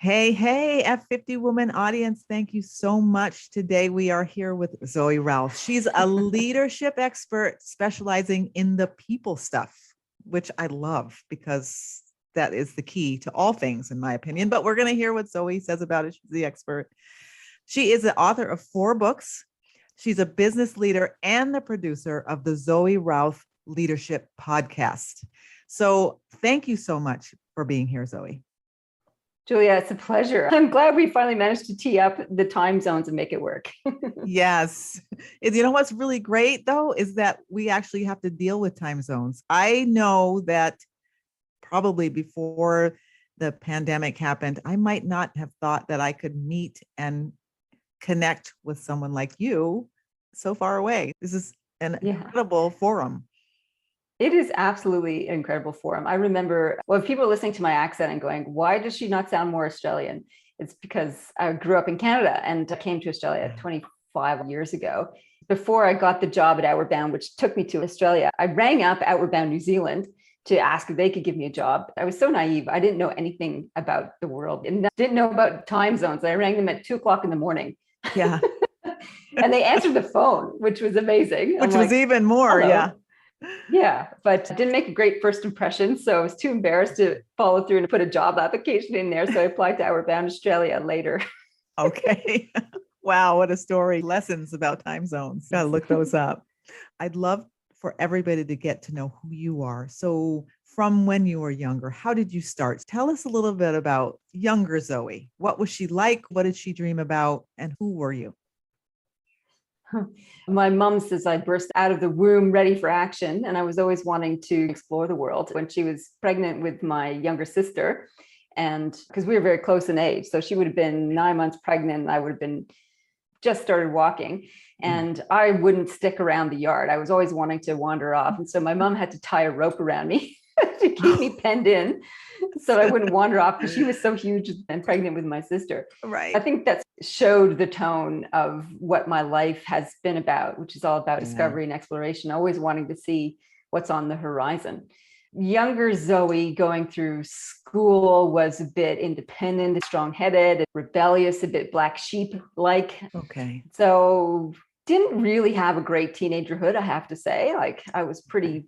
Hey, hey, F50 Woman audience. Thank you so much. Today we are here with Zoe Ralph. She's a leadership expert specializing in the people stuff, which I love because that is the key to all things, in my opinion. But we're going to hear what Zoe says about it. She's the expert. She is the author of 4 books. She's a business leader and the producer of the Zoe Ralph Leadership Podcast. So thank you so much for being here, Zoe. Julia, it's a pleasure. I'm glad we finally managed to tee up the time zones and make it work. Yes. You know what's really great, though, is that we actually have to deal with time zones. I know that probably before the pandemic happened, I might not have thought that I could meet and connect with someone like you so far away. This is an incredible forum. It is absolutely an incredible forum. I remember when people are listening to my accent and going, why does she not sound more Australian? It's because I grew up in Canada and I came to Australia 25 years ago. Before I got the job at Outward Bound, which took me to Australia, I rang up Outward Bound New Zealand to ask if they could give me a job. I was so naive. I didn't know anything about the world and didn't know about time zones. I rang them at 2:00 in the morning. Yeah. And they answered the phone, which was amazing. Which was even more. Hello. Yeah. Yeah, but didn't make a great first impression. So I was too embarrassed to follow through and put a job application in there. So I applied to Outward Bound Australia later. Okay. Wow, what a story. Lessons about time zones. Gotta look those up. I'd love for everybody to get to know who you are. So from when you were younger, how did you start? Tell us a little bit about younger Zoe. What was she like? What did she dream about? And who were you? My mom says I burst out of the womb ready for action, and I was always wanting to explore the world. When she was pregnant with my younger sister, and because we were very close in age, so she would have been 9 months pregnant, and I would have been just started walking, and I wouldn't stick around the yard. I was always wanting to wander off, and so my mom had to tie a rope around me to keep me penned in so I wouldn't wander off because she was so huge and pregnant with my sister. Right. I think that showed the tone of what my life has been about, which is all about discovery and exploration, always wanting to see what's on the horizon. Younger Zoe going through school was a bit independent, strong-headed, rebellious, a bit black sheep-like. Okay. So didn't really have a great teenagerhood, I have to say. Like I was pretty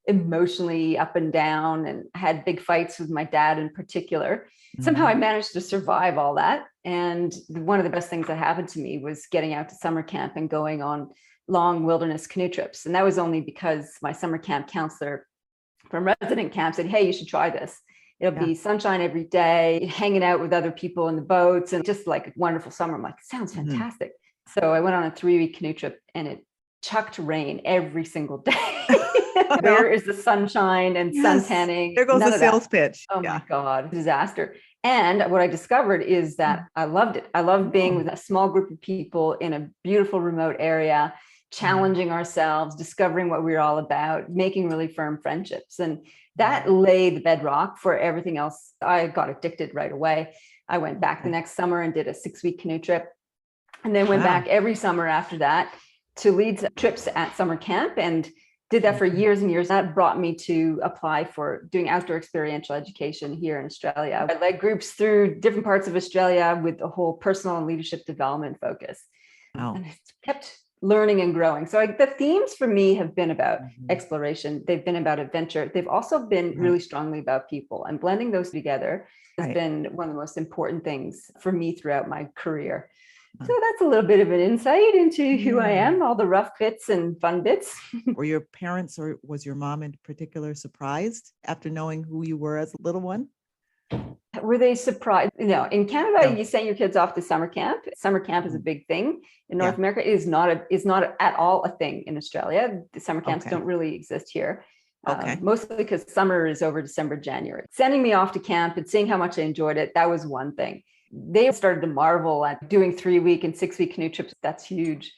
emotionally up and down and had big fights with my dad in particular. Somehow I managed to survive all that. And one of the best things that happened to me was getting out to summer camp and going on long wilderness canoe trips. And that was only because my summer camp counselor from resident camp said, hey, you should try this. It'll be sunshine every day, hanging out with other people in the boats, and just like a wonderful summer. I'm like, sounds fantastic. So I went on a 3-week canoe trip and it chucked rain every single day. Where is the sunshine and sun tanning? There goes the sales pitch. Oh my God, disaster. And what I discovered is that I loved it. I loved being with a small group of people in a beautiful remote area, challenging ourselves, discovering what we were all about, making really firm friendships. And that laid the bedrock for everything else. I got addicted right away. I went back the next summer and did a 6-week canoe trip, and then went back every summer after that to lead trips at summer camp, and did that for years and years. That brought me to apply for doing outdoor experiential education here in Australia. I led groups through different parts of Australia with a whole personal and leadership development focus. And I kept learning and growing. So the themes for me have been about exploration. They've been about adventure. They've also been really strongly about people, and blending those together has been one of the most important things for me throughout my career. So that's a little bit of an insight into who I am, all the rough bits and fun bits. Were your parents, or was your mom in particular, surprised after knowing who you were as a little one? Were they surprised? No, in Canada, you send your kids off to summer camp. Summer camp is a big thing. In North America, it is not at all a thing in Australia. The summer camps don't really exist here. Mostly because summer is over December, January. Sending me off to camp and seeing how much I enjoyed it, that was one thing. They started to marvel at doing 3-week and 6-week canoe trips. That's huge.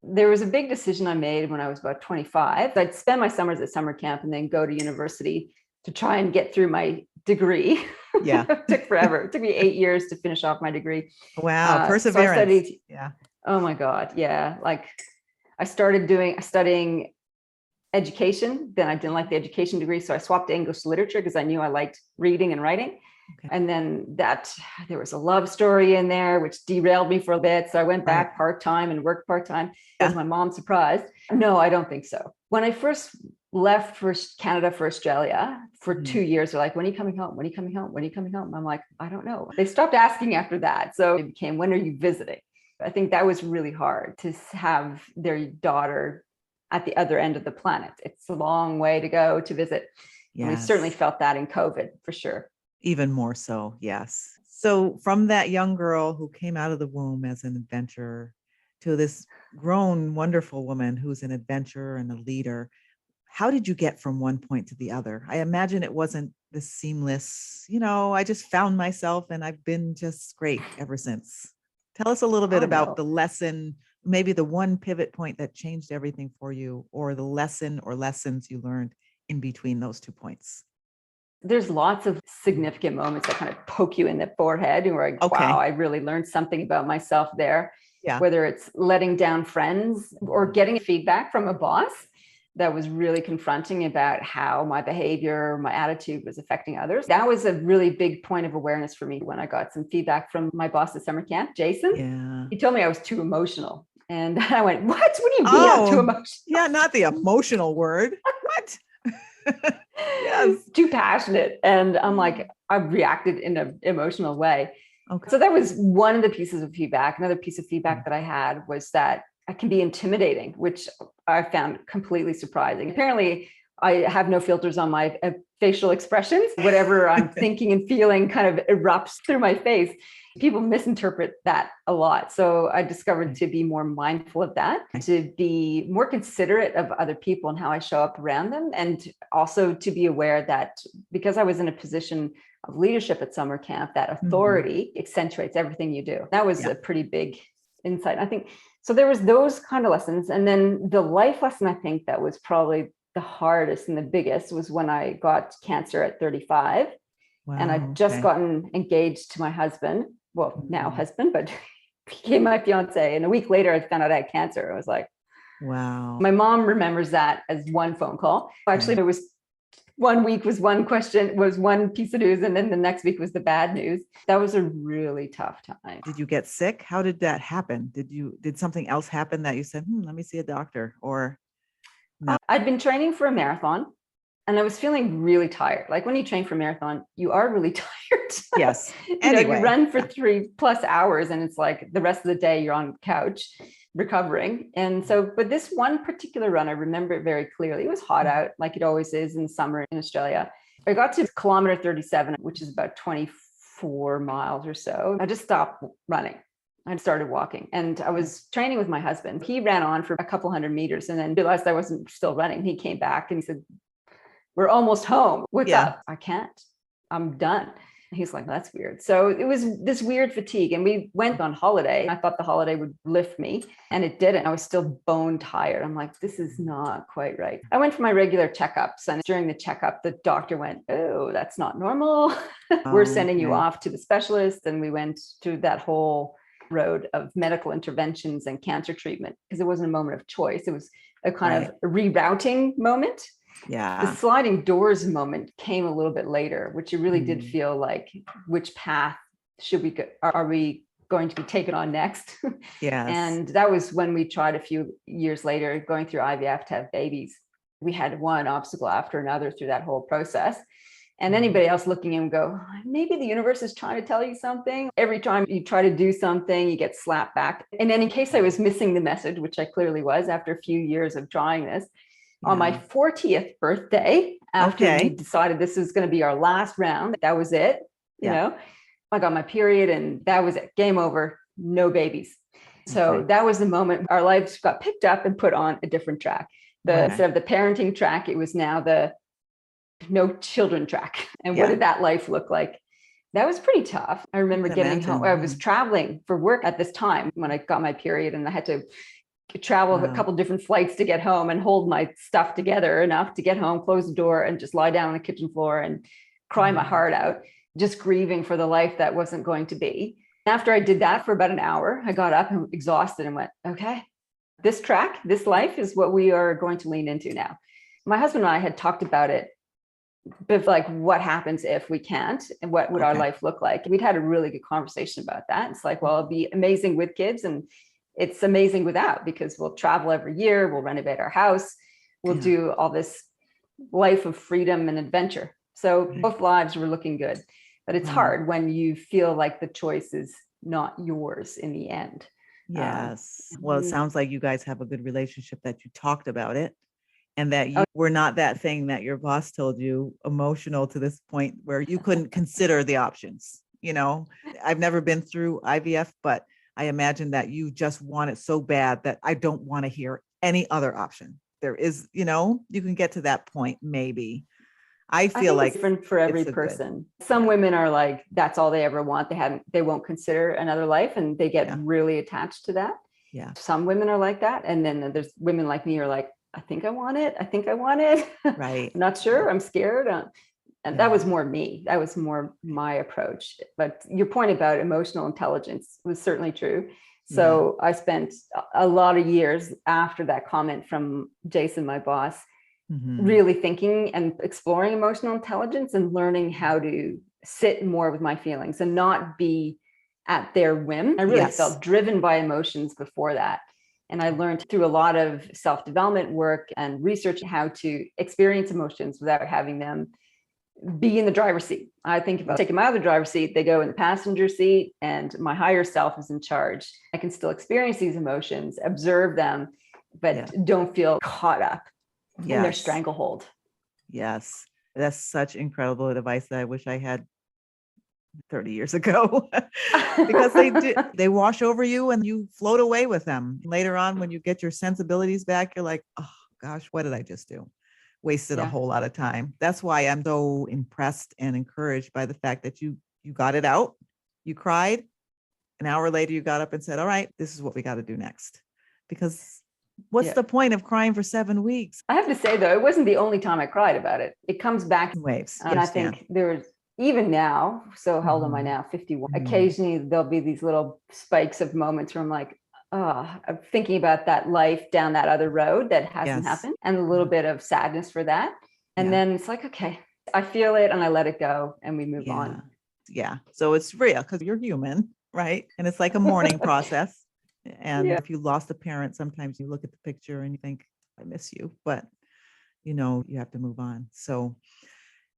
There was a big decision I made when I was about 25. I'd spend my summers at summer camp and then go to university to try and get through my degree. Yeah. It took forever. It took me 8 years to finish off my degree. Wow. Perseverance. So oh my God. Yeah. Like I started studying education. Then I didn't like the education degree. So I swapped to English literature because I knew I liked reading and writing. Okay. And then there was a love story in there, which derailed me for a bit. So I went back part-time and worked part-time. Was my mom surprised? No, I don't think so. When I first left for Canada for Australia for 2 years, they're like, when are you coming home? When are you coming home? When are you coming home? I'm like, I don't know. They stopped asking after that. So it became, when are you visiting? I think that was really hard to have their daughter at the other end of the planet. It's a long way to go to visit. Yes. We certainly felt that in COVID for sure. Even more so, yes. So from that young girl who came out of the womb as an adventurer to this grown, wonderful woman who's an adventurer and a leader, how did you get from one point to the other? I imagine it wasn't this seamless, I just found myself and I've been just great ever since. Tell us a little bit about the lesson, maybe the one pivot point that changed everything for you, or the lesson or lessons you learned in between those 2 points. There's lots of significant moments that kind of poke you in the forehead and we're like, wow, I really learned something about myself there. Yeah. Whether it's letting down friends or getting feedback from a boss that was really confronting about how my behavior, my attitude was affecting others. That was a really big point of awareness for me when I got some feedback from my boss at summer camp, Jason. Yeah. He told me I was too emotional. And I went, what do you mean I'm too emotional? Yeah, not the emotional word. What? Yes. Too passionate. And I'm like, I reacted in an emotional way. Okay. So that was one of the pieces of feedback. Another piece of feedback that I had was that I can be intimidating, which I found completely surprising. Apparently, I have no filters on my facial expressions. Whatever I'm thinking and feeling kind of erupts through my face. People misinterpret that a lot. So I discovered to be more mindful of that, to be more considerate of other people and how I show up around them. And also to be aware that because I was in a position of leadership at summer camp, that authority accentuates everything you do. That was a pretty big insight, I think. So there was those kind of lessons. And then the life lesson, I think that was probably the hardest and the biggest was when I got cancer at 35. Wow, and I'd just gotten engaged to my husband. Well, now husband, but became my fiance. And a week later, I found out I had cancer. I was like, wow. My mom remembers that as one phone call. Actually, there was 1 week was one question, was one piece of news. And then the next week was the bad news. That was a really tough time. Did you get sick? How did that happen? Did something else happen that you said, let me see a doctor? Or no? I'd been training for a marathon. And I was feeling really tired. Like when you train for a marathon, you are really tired. Yes. Anyway, you run for 3+ hours and it's like the rest of the day you're on the couch recovering. And so, but this one particular run, I remember it very clearly. It was hot out like it always is in summer in Australia. I got to kilometer 37, which is about 24 miles or so. I just stopped running. I started walking and I was training with my husband. He ran on for a couple hundred meters and then realized I wasn't still running. He came back and he said, we're almost home. What's up? I can't. I'm done. He's like, that's weird. So it was this weird fatigue. And we went on holiday. I thought the holiday would lift me and it didn't. I was still bone tired. I'm like, this is not quite right. I went for my regular checkups. And during the checkup, the doctor went, oh, that's not normal. We're sending you off to the specialist. And we went through that whole road of medical interventions and cancer treatment because it wasn't a moment of choice. It was a kind of rerouting moment. Yeah. The sliding doors moment came a little bit later, which it really did feel like, which path should we go? Are we going to be taken on next? Yes. And that was when we tried a few years later going through IVF to have babies. We had one obstacle after another through that whole process. And anybody else looking in go, maybe the universe is trying to tell you something. Every time you try to do something, you get slapped back. And in case I was missing the message, which I clearly was after a few years of trying this, on my 40th birthday, after we decided this was going to be our last round, that was it. You know, I got my period and that was it. Game over. No babies. So that was the moment our lives got picked up and put on a different track. Instead of the parenting track, it was now the no children track. And what did that life look like? That was pretty tough. I remember getting home. I was traveling for work at this time when I got my period and I had to travel a couple different flights to get home and hold my stuff together enough to get home, close the door and just lie down on the kitchen floor and cry my heart out, just grieving for the life that wasn't going to be. After I did that for about an hour, I got up and exhausted and went, okay, this track, this life is what we are going to lean into now. my husband and I had talked about it, but like what happens if we can't, and what would our life look like? We'd had a really good conversation about that. It's like, well, it'd be amazing with kids, and it's amazing without, because we'll travel every year, we'll renovate our house, we'll do all this life of freedom and adventure. So both lives were looking good, but it's hard when you feel like the choice is not yours in the end. Yes. Well, it sounds like you guys have a good relationship, that you talked about it, and that you were not that thing that your boss told you, emotional to this point where you couldn't consider the options. I've never been through IVF, but I imagine that you just want it so bad that I don't want to hear any other option. There is, you can get to that point, maybe. I feel like it's different for every person. Some women are like, that's all they ever want. They won't consider another life, and they get really attached to that. Yeah. Some women are like that. And then there's women like me who are like, I think I want it. I think I want it. Right. I'm not sure. I'm scared. And that was more me. That was more my approach. But your point about emotional intelligence was certainly true. So I spent a lot of years after that comment from Jason, my boss, really thinking and exploring emotional intelligence and learning how to sit more with my feelings and not be at their whim. I really felt driven by emotions before that. And I learned through a lot of self-development work and research how to experience emotions without having them be in the driver's seat. I think if I take them out of the driver's seat, they go in the passenger seat, and my higher self is in charge. I can still experience these emotions, observe them, but don't feel caught up in their stranglehold. Yes. That's such incredible advice that I wish I had 30 years ago, because they wash over you and you float away with them. Later on, when you get your sensibilities back, you're like, oh gosh, what did I just do? Wasted a whole lot of time. That's why I'm so impressed and encouraged by the fact that you got it out, you cried. An hour later, you got up and said, all right, this is what we got to do next. Because what's the point of crying for 7 weeks? I have to say, though, it wasn't the only time I cried about it. It comes back in waves. And I think there's, even now, so how old am I now? 51. Occasionally there'll be these little spikes of moments where I'm like, I'm thinking about that life down that other road that hasn't happened, and a little bit of sadness for that. And then it's like, okay, I feel it and I let it go and we move on. Yeah. So it's real because you're human, right? And it's like a mourning process. And if you lost a parent, sometimes you look at the picture and you think, I miss you, but you have to move on. So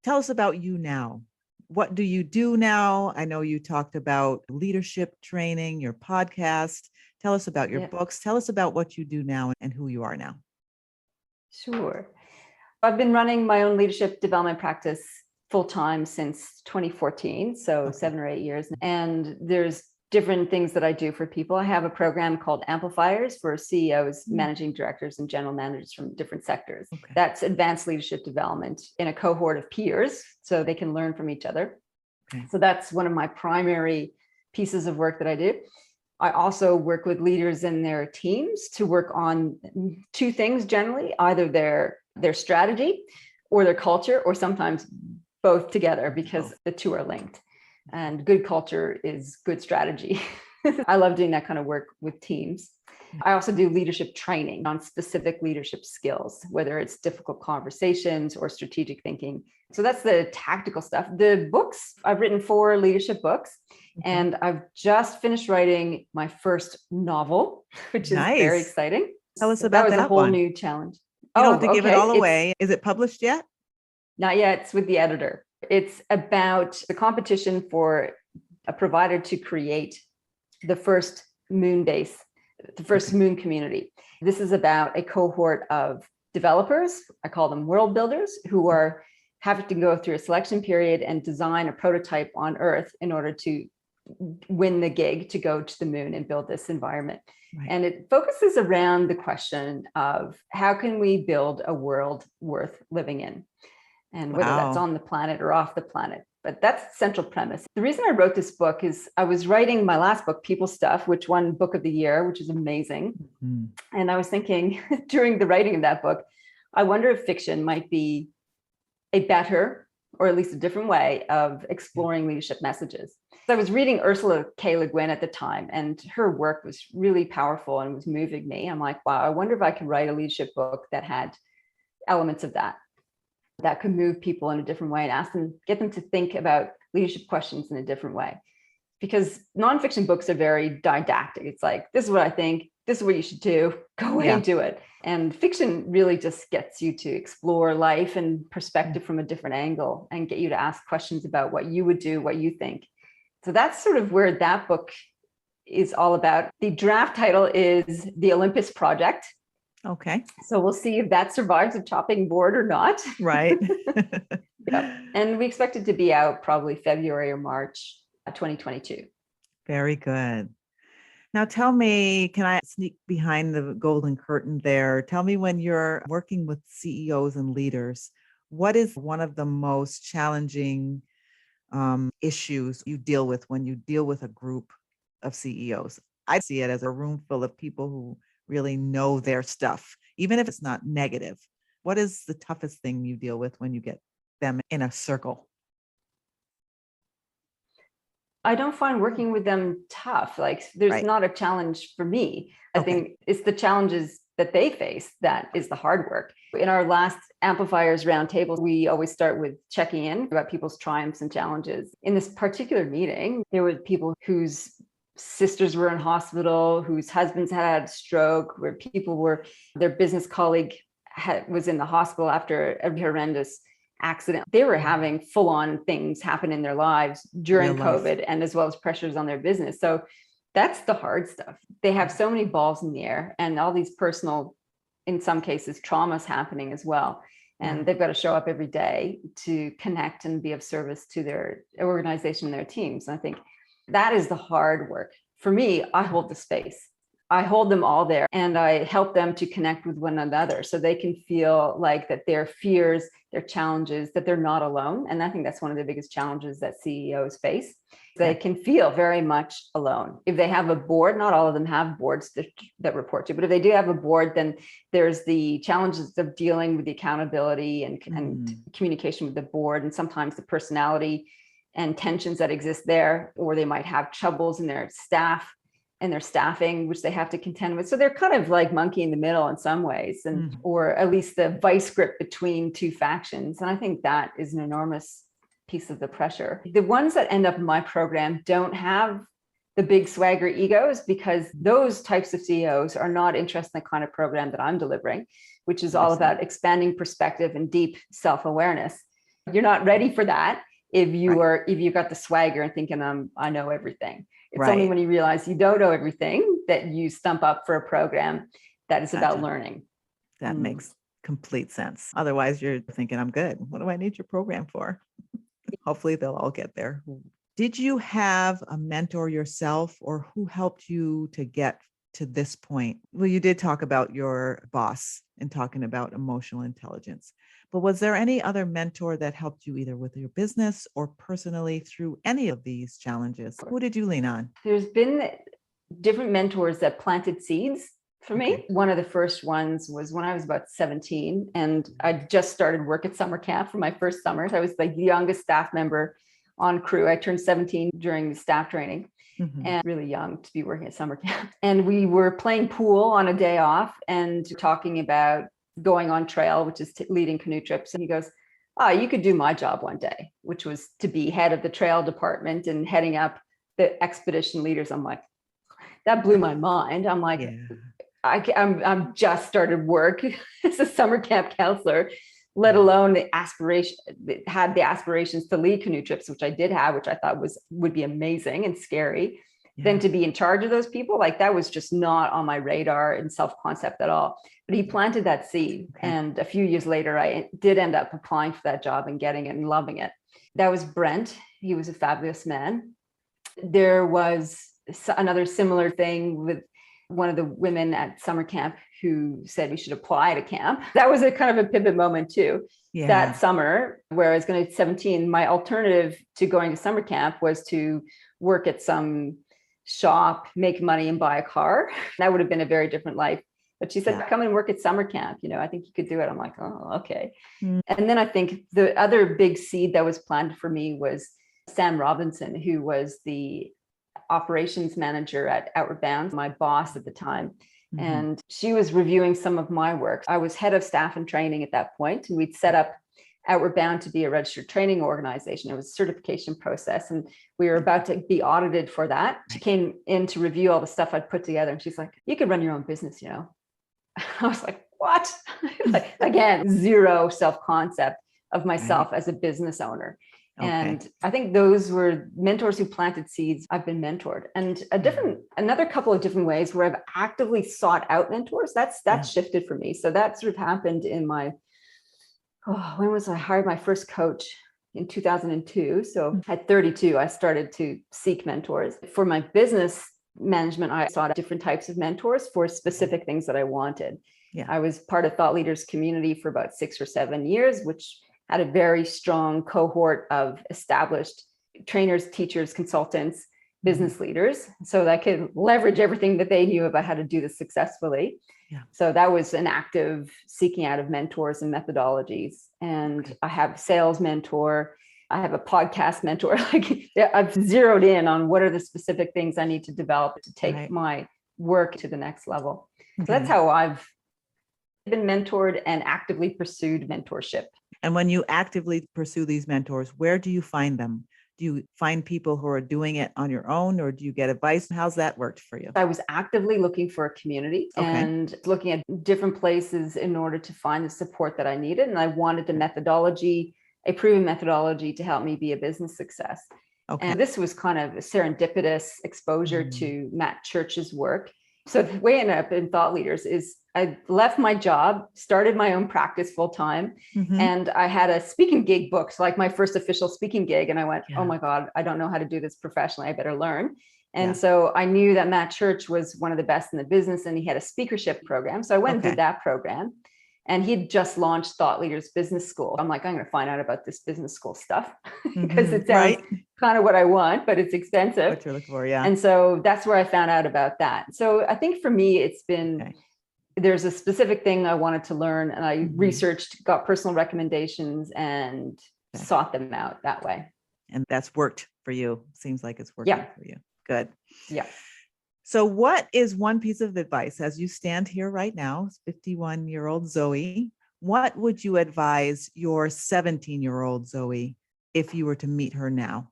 tell us about you now. What do you do now? I know you talked about leadership training, your podcast. Tell us about your books. Tell us about what you do now and who you are now. Sure. I've been running my own leadership development practice full-time since 2014, so 7 or 8 years. And there's different things that I do for people. I have a program called Amplifiers for CEOs, managing directors, and general managers from different sectors. That's advanced leadership development in a cohort of peers, so they can learn from each other. So that's one of my primary pieces of work that I do. I also work with leaders and their teams to work on two things generally, either their strategy or their culture, or sometimes both together, because the two are linked. And good culture is good strategy. I love doing that kind of work with teams. I also do leadership training on specific leadership skills, whether it's difficult conversations or strategic thinking. So that's the tactical stuff. The books, I've written 4 leadership books, and I've just finished writing my first novel, which is very exciting. Tell us about that. That was a whole new challenge. You don't have to give it all away. Is it published yet? Not yet. It's with the editor. It's about the competition for a provider to create the first moon base, the first moon community. This is about a cohort of developers, I call them world builders, who are having to go through a selection period and design a prototype on Earth in order to win the gig to go to the moon and build this environment. And it focuses around the question of how can we build a world worth living in? And whether that's on the planet or off the planet. But that's the central premise. The reason I wrote this book is I was writing my last book, People Stuff, which won Book of the Year, which is amazing. And I was thinking during the writing of that book, I wonder if fiction might be a better, or at least a different way of exploring leadership messages. So I was reading Ursula K. Le Guin at the time, and her work was really powerful and was moving me. I'm like, wow, I wonder if I could write a leadership book that had elements of that could move people in a different way and get them to think about leadership questions in a different way. Because nonfiction books are very didactic. It's like, this is what I think, this is what you should do, go away and do it. And fiction really just gets you to explore life and perspective from a different angle and get you to ask questions about what you would do, what you think. So that's sort of where that book is all about. The draft title is The Olympus Project. Okay. So we'll see if that survives the chopping board or not. Right. Yep. And we expect it to be out probably February or March 2022. Very good. Now tell me, can I sneak behind the golden curtain there? Tell me, when you're working with CEOs and leaders, what is one of the most challenging issues you deal with when you deal with a group of CEOs? I see it as a room full of people who really know their stuff, even if it's not negative. What is the toughest thing you deal with when you get them in a circle? I don't find working with them tough. Like, there's Right. not a challenge for me. I Okay. think it's the challenges that they face that is the hard work. In our last Amplifiers Roundtable, we always start with checking in about people's triumphs and challenges. In this particular meeting, there were people whose sisters were in hospital, whose husbands had a stroke, where their business colleague was in the hospital after a horrendous accident. They were having full-on things happen in their lives during COVID, and as well as pressures on their business. So that's the hard stuff. They have so many balls in the air and all these personal, in some cases, traumas happening as well. And they've got to show up every day to connect and be of service to their organization and their teams. And I think that is the hard work. For me, I hold the space. I hold them all there and I help them to connect with one another so they can feel like that their fears, their challenges, that they're not alone. And I think that's one of the biggest challenges that CEOs face. They can feel very much alone. If they have a board, not all of them have boards that report to, but if they do have a board, then there's the challenges of dealing with the accountability and communication with the board, and sometimes the personality and tensions that exist there, or they might have troubles in their staff and their staffing, which they have to contend with. So they're kind of like monkey in the middle in some ways, and or at least the vice grip between two factions. And I think that is an enormous piece of the pressure. The ones that end up in my program don't have the big swagger egos, because those types of CEOs are not interested in the kind of program that I'm delivering, which is all about expanding perspective and deep self-awareness. You're not ready for that if you've got the swagger and thinking I know everything. It's only when you realize you don't know everything that you stump up for a program that is about learning. That makes complete sense. Otherwise, you're thinking, I'm good. What do I need your program for? Hopefully they'll all get there. Did you have a mentor yourself, or who helped you to get to this point? Well, you did talk about your boss and talking about emotional intelligence, but was there any other mentor that helped you either with your business or personally through any of these challenges? Who did you lean on? There's been different mentors that planted seeds for me. One of the first ones was when I was about 17, and I just started work at summer camp for my first summers. I was like the youngest staff member on crew. I turned 17 during the staff training. And really young to be working at summer camp. And we were playing pool on a day off and talking about going on trail, which is leading canoe trips. And he goes, "Oh, you could do my job one day," which was to be head of the trail department and heading up the expedition leaders. I'm like, that blew my mind. I'm like, I'm just started work as a summer camp counselor, let alone had the aspirations to lead canoe trips, which I did have, which I thought would be amazing and scary. Then to be in charge of those people, like that was just not on my radar and self-concept at all. But he planted that seed. And a few years later, I did end up applying for that job and getting it and loving it. That was Brent. He was a fabulous man. There was another similar thing with one of the women at summer camp who said we should apply to camp. That was a kind of a pivot moment too. That summer, where I was going to 17, my alternative to going to summer camp was to work at some shop, make money, and buy a car. That would have been a very different life. But she said, come and work at summer camp. I think you could do it. I'm like, oh, okay. And then I think the other big seed that was planted for me was Sam Robinson, who was the operations manager at Outward Bound, my boss at the time. And she was reviewing some of my work. I was head of staff and training at that point, and we'd set up Outward Bound to be a registered training organization. It was a certification process, and we were about to be audited for that. She came in to review all the stuff I'd put together, and she's like, "You could run your own business, you know." I was like, "What?" Like, again, zero self-concept of myself as a business owner. Okay. And I think those were mentors who planted seeds. I've been mentored, and another couple of different ways where I've actively sought out mentors. That's shifted for me. So that sort of happened in my, when was I hired my first coach? In 2002. So at 32, I started to seek mentors. For my business management, I sought different types of mentors for specific things that I wanted. Yeah. I was part of Thought Leaders community for about 6 or 7 years, which had a very strong cohort of established trainers, teachers, consultants, business leaders, so that I could leverage everything that they knew about how to do this successfully. Yeah. So that was an active seeking out of mentors and methodologies. And I have a sales mentor. I have a podcast mentor. Like, I've zeroed in on what are the specific things I need to develop to take my work to the next level. So that's how I've been mentored and actively pursued mentorship. And when you actively pursue these mentors, where do you find them? Do you find people who are doing it on your own, or do you get advice? How's that worked for you? I was actively looking for a community and looking at different places in order to find the support that I needed. And I wanted a methodology, a proven methodology to help me be a business success. Okay. And this was kind of a serendipitous exposure to Matt Church's work. So the way I ended up in Thought Leaders is I left my job, started my own practice full time, and I had a speaking gig booked, like my first official speaking gig. And I went, oh my God, I don't know how to do this professionally. I better learn. And so I knew that Matt Church was one of the best in the business, and he had a speakership program. So I went and did that program. And he'd just launched Thought Leaders Business School. I'm like, I'm going to find out about this business school stuff because it sounds kind of what I want, but it's expensive. What you're looking for, yeah. And so that's where I found out about that. So I think for me, it's been, there's a specific thing I wanted to learn, and I researched, got personal recommendations, and sought them out that way. And that's worked for you. Seems like it's working for you. Good. Yeah. So what is one piece of advice as you stand here right now, 51-year-old Zoe, what would you advise your 17-year-old Zoe if you were to meet her now?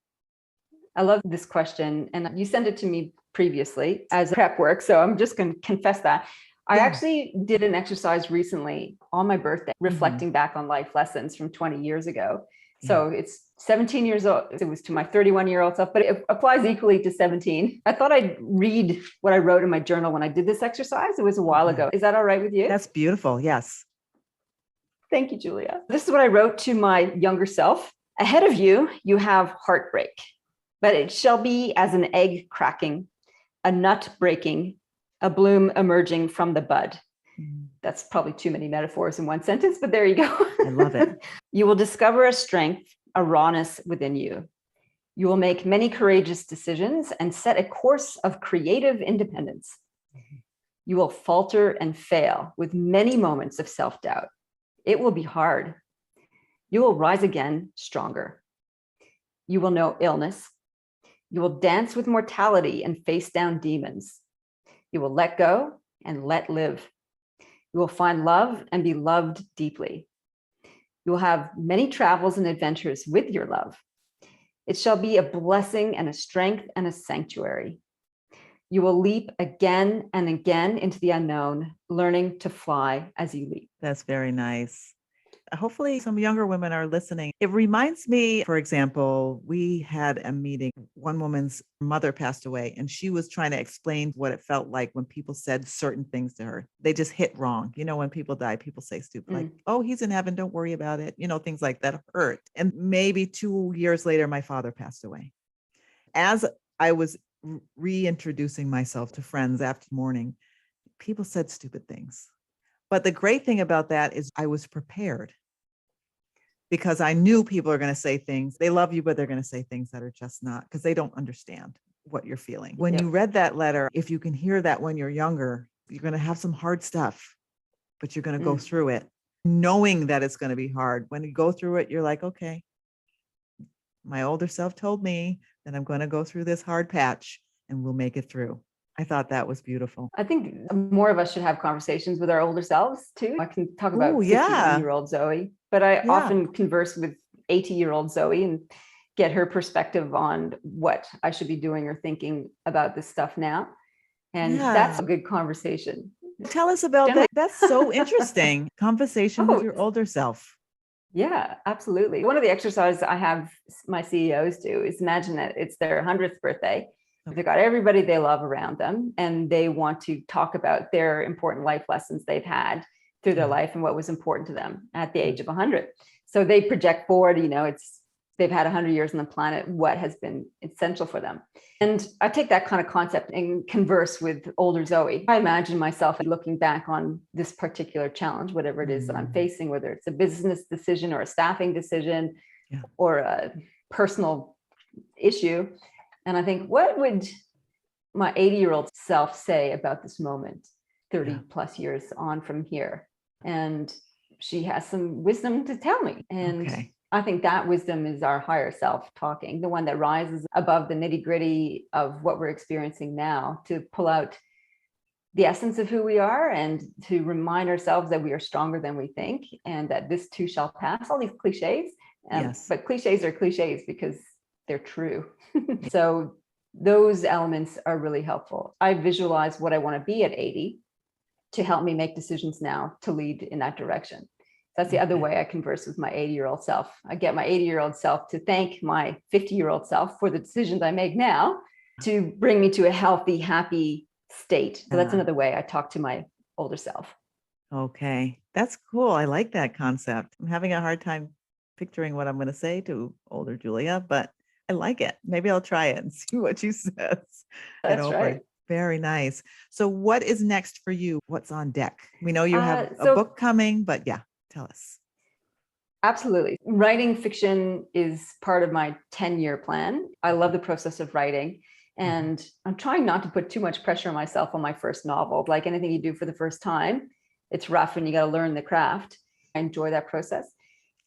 I love this question. And you sent it to me previously as prep work. So I'm just going to confess that. I actually did an exercise recently on my birthday, reflecting back on life lessons from 20 years ago. So it's 17 years old. It was to my 31-year-old self, but it applies equally to 17. I thought I'd read what I wrote in my journal when I did this exercise. It was a while ago. Is that all right with you? That's beautiful. Yes. Thank you, Julia. This is what I wrote to my younger self. Ahead of you, you have heartbreak, but it shall be as an egg cracking, a nut breaking, a bloom emerging from the bud. That's probably too many metaphors in one sentence, but there you go. I love it. You will discover a strength, a rawness within you. You will make many courageous decisions and set a course of creative independence. You will falter and fail with many moments of self-doubt. It will be hard. You will rise again stronger. You will know illness. You will dance with mortality and face down demons. You will let go and let live. You will find love and be loved deeply. You will have many travels and adventures with your love. It shall be a blessing and a strength and a sanctuary. You will leap again and again into the unknown, learning to fly as you leap. That's very nice. Hopefully some younger women are listening. It reminds me, for example, we had a meeting. One woman's mother passed away, and she was trying to explain what it felt like when people said certain things to her. They just hit wrong. You know, when people die, people say stupid, like, oh, he's in heaven, don't worry about it. You know, things like that hurt. And maybe 2 years later, my father passed away. As I was reintroducing myself to friends after mourning, people said stupid things. But the great thing about that is I was prepared, because I knew people are going to say things. They love you, but they're going to say things that are just not, because they don't understand what you're feeling. When you read that letter, if you can hear that when you're younger, you're going to have some hard stuff, but you're going to go through it, knowing that it's going to be hard. When you go through it, you're like, okay, my older self told me that I'm going to go through this hard patch and we'll make it through. I thought that was beautiful. I think more of us should have conversations with our older selves too. I can talk about Oh, yeah. 51-year-old Zoe, but I Yeah. often converse with 80-year-old Zoe and get her perspective on what I should be doing or thinking about this stuff now. And that's a good conversation. Tell us about that. That's so interesting. Conversation with your older self. Yeah, absolutely. One of the exercises I have my CEOs do is imagine that it's their 100th birthday. They've got everybody they love around them, and they want to talk about their important life lessons they've had through their life and what was important to them at the age of 100. So they project forward, they've had 100 years on the planet, what has been essential for them. And I take that kind of concept and converse with older Zoe. I imagine myself looking back on this particular challenge, whatever it is that I'm facing, whether it's a business decision or a staffing decision or a personal issue. And I think, what would my 80-year-old self say about this moment 30 plus years on from here? And she has some wisdom to tell me. And I think that wisdom is our higher self talking, the one that rises above the nitty gritty of what we're experiencing now, to pull out the essence of who we are and to remind ourselves that we are stronger than we think and that this too shall pass. All these cliches, but cliches are cliches because they're true. So those elements are really helpful. I visualize what I want to be at 80 to help me make decisions now to lead in that direction. That's the other way I converse with my 80-year-old self. I get my 80-year-old self to thank my 50-year-old self for the decisions I make now to bring me to a healthy, happy state. So that's another way I talk to my older self. Okay. That's cool. I like that concept. I'm having a hard time picturing what I'm going to say to older Julia, but I like it. Maybe I'll try it and see what she says. That's right. Very nice. So what is next for you? What's on deck? We know you have a book coming, but tell us. Absolutely. Writing fiction is part of my 10-year plan. I love the process of writing, and I'm trying not to put too much pressure on myself on my first novel. Like anything you do for the first time, it's rough and you got to learn the craft. I enjoy that process.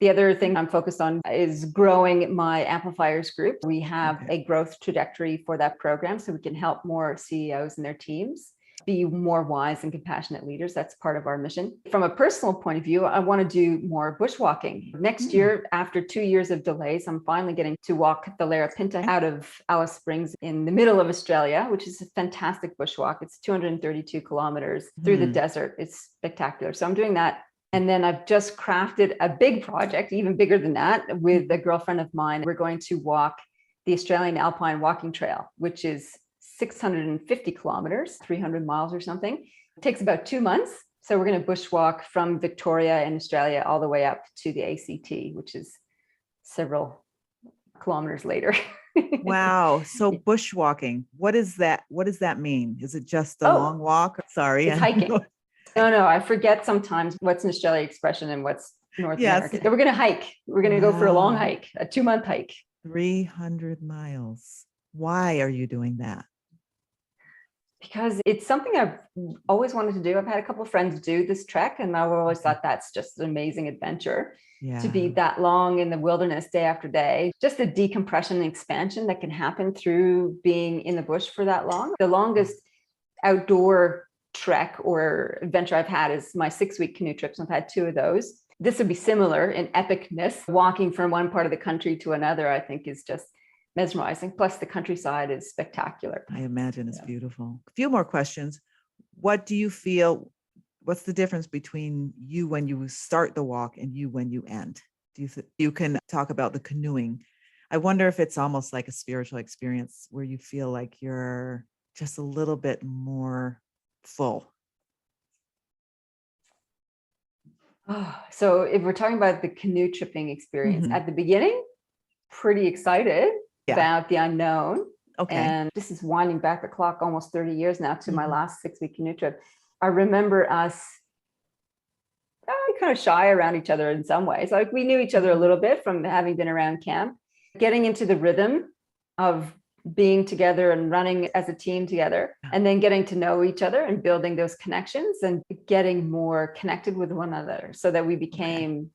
The other thing I'm focused on is growing my amplifiers group. We have a growth trajectory for that program so we can help more CEOs and their teams be more wise and compassionate leaders. That's part of our mission. From a personal point of view, I want to do more bushwalking. Next year, after 2 years of delays, I'm finally getting to walk the Larapinta out of Alice Springs in the middle of Australia, which is a fantastic bushwalk. It's 232 kilometers through the desert. It's spectacular. So I'm doing that. And then I've just crafted a big project, even bigger than that, with a girlfriend of mine. We're going to walk the Australian Alpine Walking Trail, which is 650 kilometers, 300 miles or something. It takes about 2 months. So we're going to bushwalk from Victoria in Australia all the way up to the ACT, which is several kilometers later. Wow. So bushwalking, what is that? What does that mean? Is it just a long walk? Sorry. It's hiking. No, I forget sometimes what's an Australian expression and what's North American. So we're going to hike. We're going to go for a long hike, a 2-month hike. 300 miles. Why are you doing that? Because it's something I've always wanted to do. I've had a couple of friends do this trek, and I've always thought that's just an amazing adventure to be that long in the wilderness day after day. Just the decompression and expansion that can happen through being in the bush for that long. The longest outdoor trek or adventure I've had is my 6-week canoe trips. I've had 2 of those. This would be similar in epicness. Walking from one part of the country to another, I think, is just mesmerizing. Plus the countryside is spectacular. I imagine it's beautiful. A few more questions. What do you feel, what's the difference between you when you start the walk and you when you end? You can talk about the canoeing. I wonder if it's almost like a spiritual experience where you feel like you're just a little bit more full. So if we're talking about the canoe tripping experience, at the beginning, pretty excited about the unknown. And this is winding back the clock almost 30 years now to my last 6-week canoe trip. I remember us kind of shy around each other in some ways. Like we knew each other a little bit from having been around camp, getting into the rhythm of being together and running as a team together, and then getting to know each other and building those connections and getting more connected with one another so that we became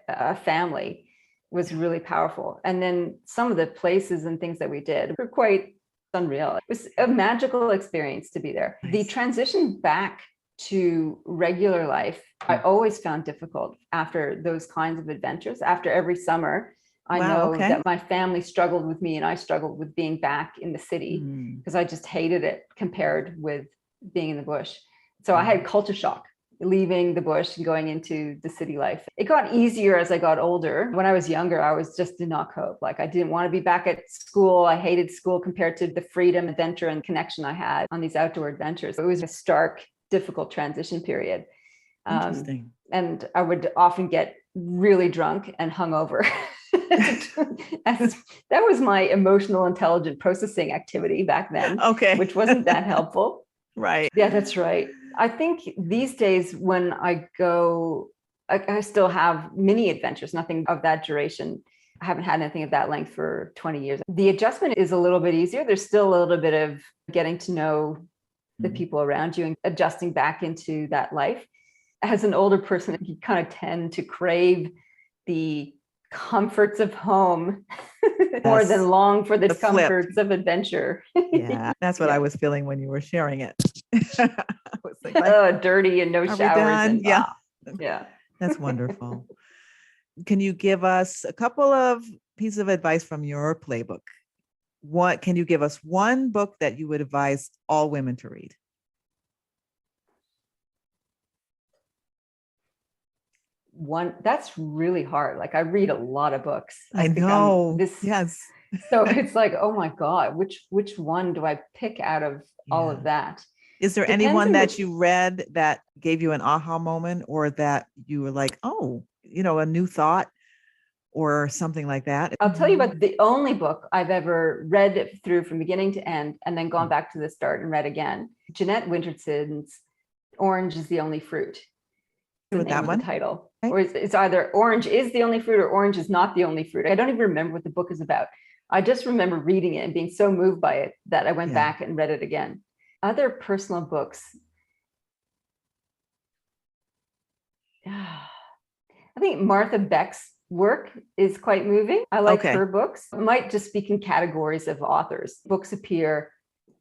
a family was really powerful. And then some of the places and things that we did were quite Unreal. It was a magical experience to be there. The Nice. transition back to regular life, I always found difficult after those kinds of adventures. After every summer, I Wow, know okay. that my family struggled with me and I struggled with being back in the city Mm, because I just hated it compared with being in the bush. So I had culture shock leaving the bush and going into the city life. It got easier as I got older. When I was younger, I was just did not cope. Like I didn't want to be back at school. I hated school compared to the freedom, adventure, and connection I had on these outdoor adventures. It was a stark, difficult transition period. Interesting. And I would often get really drunk and hungover. That was my emotional intelligent processing activity back then, Okay. which wasn't that helpful. Right. Yeah, that's right. I think these days when I go, I still have mini adventures, nothing of that duration. I haven't had anything of that length for 20 years. The adjustment is a little bit easier. There's still a little bit of getting to know the people around you and adjusting back into that life. As an older person, you kind of tend to crave the comforts of home more Yes. than long for the The flip. comforts of adventure. Yeah, that's what I Yeah. was feeling when you were sharing it. I was like, Oh, dirty and no are we showers done? and Yeah, yeah. that's wonderful. Can you give us a couple of pieces of advice from your playbook? What can you give us one book that you would advise all women to read? One that's really hard. Like I read a lot of books. I think know. I'm this. Yes. So it's like, oh my God, which one do I pick out of all Yeah. of that? Is there Depends anyone on that which. you read that gave you an aha moment, or that you were like, oh, a new thought or something like that? I'll tell you about the only book I've ever read through from beginning to end and then gone back to the start and read again. Jeanette Winterson's Orange is the Only Fruit. The With name that of one? the title. Okay. Or it's either Orange is the Only Fruit or Orange is not the only fruit. I don't even remember what the book is about. I just remember reading it and being so moved by it that I went Yeah. back and read it again. Other personal books. I think Martha Beck's work is quite moving. I like Okay. her books. It might just speak in categories of authors. Books appear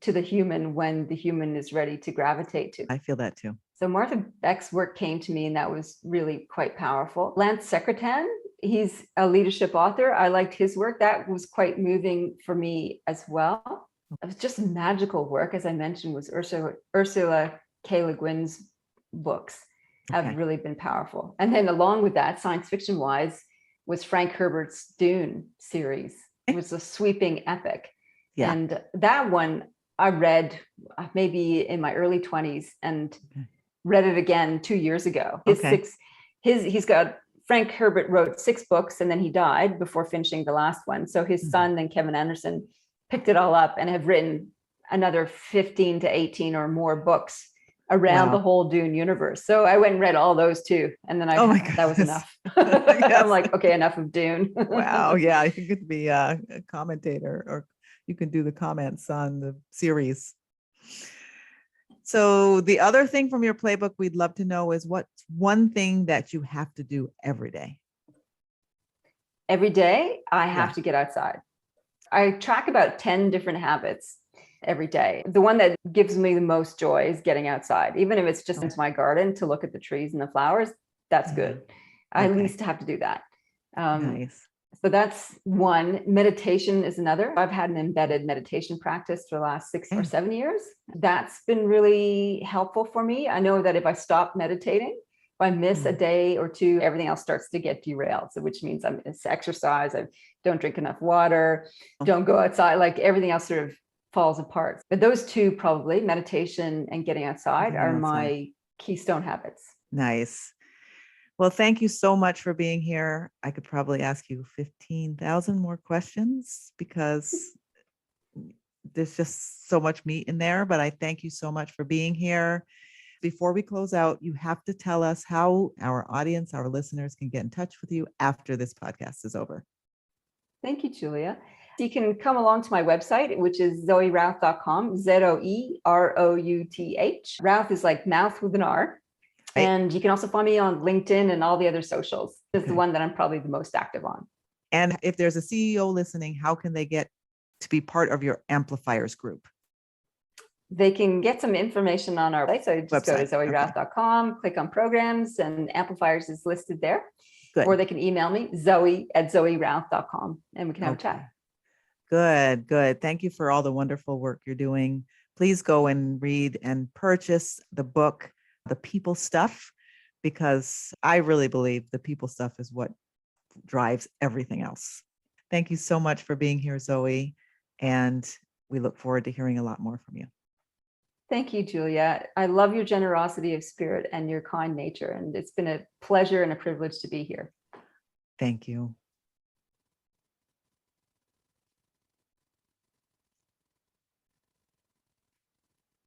to the human when the human is ready to gravitate to. I feel that too. So Martha Beck's work came to me and that was really quite powerful. Lance Secretan, he's a leadership author. I liked his work. That was quite moving for me as well. It was just magical work, as I mentioned, was Ursula K. Le Guin's books have Okay. really been powerful. And then along with that, science fiction wise, was Frank Herbert's Dune series. It was a sweeping epic. Yeah. And that one I read maybe in my early 20s and read it again 2 years ago. He's got Frank Herbert wrote 6 books and then he died before finishing the last one. So his son, then Kevin Anderson, picked it all up and have written another 15 to 18 or more books around the whole Dune universe. So I went and read all those too. And then that was enough. I'm like, okay, enough of Dune. Wow. Yeah. You could be a commentator, or you can do the comments on the series. So the other thing from your playbook we'd love to know is, what's one thing that you have to do every day? Every day, I have to get outside. I track about 10 different habits every day. The one that gives me the most joy is getting outside, even if it's just into my garden to look at the trees and the flowers. That's good. I at least have to do that. Nice. So that's one. Meditation is another. I've had an embedded meditation practice for the last 6 or 7 years. That's been really helpful for me. I know that if I stop meditating, if I miss a day or two, everything else starts to get derailed. So which means I miss exercise, I don't drink enough water, don't go outside, like everything else sort of falls apart. But those two, probably meditation and getting outside, are my keystone habits. Nice. Well, thank you so much for being here. I could probably ask you 15,000 more questions because there's just so much meat in there, but I thank you so much for being here. Before we close out, you have to tell us how our audience, our listeners, can get in touch with you after this podcast is over. Thank you, Julia. You can come along to my website, which is zoeralph.com, ZOEROUTH. Ralph is like mouth with an R. And you can also find me on LinkedIn and all the other socials. This is the one that I'm probably the most active on. And if there's a CEO listening, how can they get to be part of your amplifiers group? They can get some information on our website. So just go to Website, okay. zoeralph.com, click on programs, and amplifiers is listed there. Good. Or they can email me, zoe@zoeralph.com, and we can have a chat. Good, good. Thank you for all the wonderful work you're doing. Please go and read and purchase the book, The People Stuff, because I really believe the people stuff is what drives everything else. Thank you so much for being here, Zoe. And we look forward to hearing a lot more from you. Thank you, Julia. I love your generosity of spirit and your kind nature. And it's been a pleasure and a privilege to be here. Thank you.